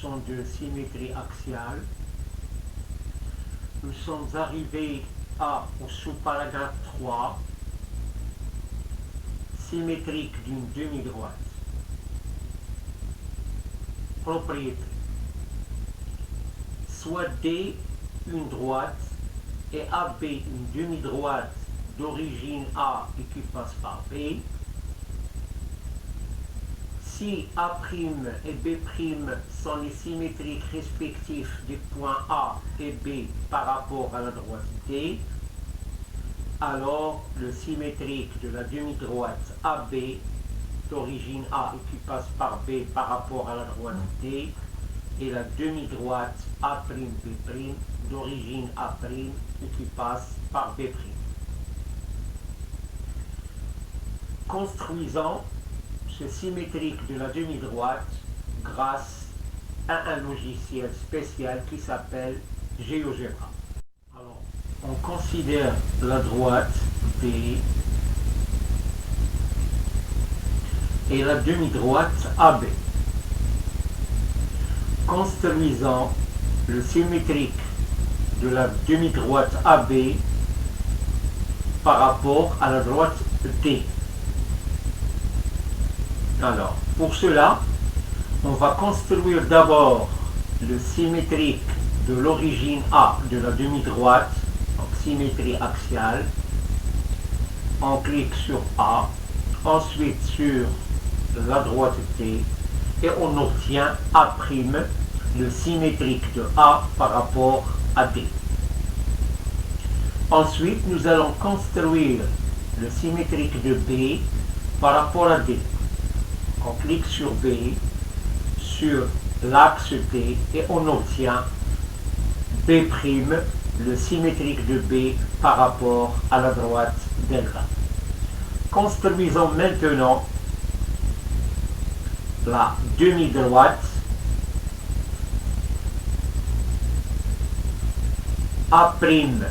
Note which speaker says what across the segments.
Speaker 1: sont de symétrie axiale. Nous sommes arrivés au sous-paragraphe 3, symétrique d'une demi-droite. Propriété. Soit D une droite et AB une demi-droite d'origine A et qui passe par B. Si A' et B' sont les symétriques respectifs des points A et B par rapport à la droite D, alors le symétrique de la demi-droite AB d'origine A et qui passe par B par rapport à la droite D et la demi-droite A'B' d'origine A' et qui passe par B'. Construisons ce symétrique de la demi-droite grâce à un logiciel spécial qui s'appelle GeoGebra. Alors, on considère la droite B et la demi-droite AB. Construisons le symétrique de la demi-droite AB par rapport à la droite D. Alors, pour cela, on va construire d'abord le symétrique de l'origine A de la demi-droite, donc symétrie axiale. On clique sur A, ensuite sur la droite D, et on obtient A', le symétrique de A par rapport à D. Ensuite, nous allons construire le symétrique de B par rapport à D. On clique sur B, sur l'axe D, et on obtient B', le symétrique de B par rapport à la droite delta. Construisons maintenant la demi-droite A'B',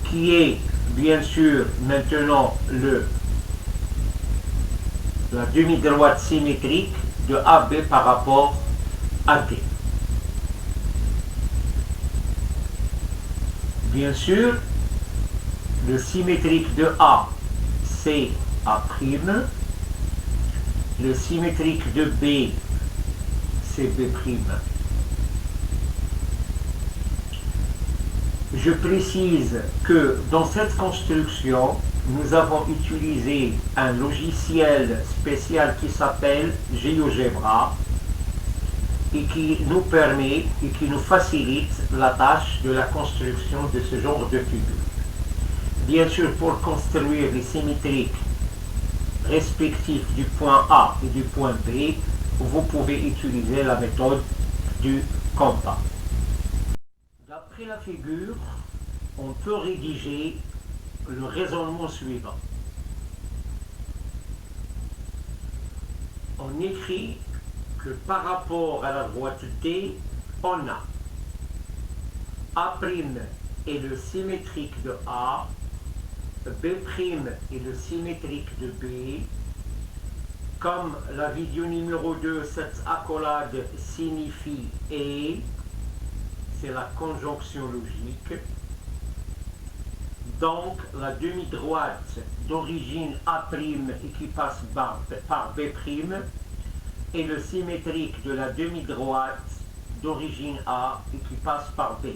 Speaker 1: qui est bien sûr maintenant la demi-droite symétrique de AB par rapport à D. Bien sûr, le symétrique de A, c'est A', le symétrique de B, c'est B'. Je précise que dans cette construction, nous avons utilisé un logiciel spécial qui s'appelle GeoGebra et qui nous permet et qui nous facilite la tâche de la construction de ce genre de figure. Bien sûr, pour construire les symétriques respectifs du point A et du point B, vous pouvez utiliser la méthode du compas. D'après la figure, on peut rédiger le raisonnement suivant. On écrit que par rapport à la droite D, on a A' est le symétrique de A, B' est le symétrique de B. Comme la vidéo numéro 2, cette accolade signifie et, c'est la conjonction logique. Donc, la demi-droite d'origine A' et qui passe par B' est le symétrique de la demi-droite d'origine A et qui passe par B.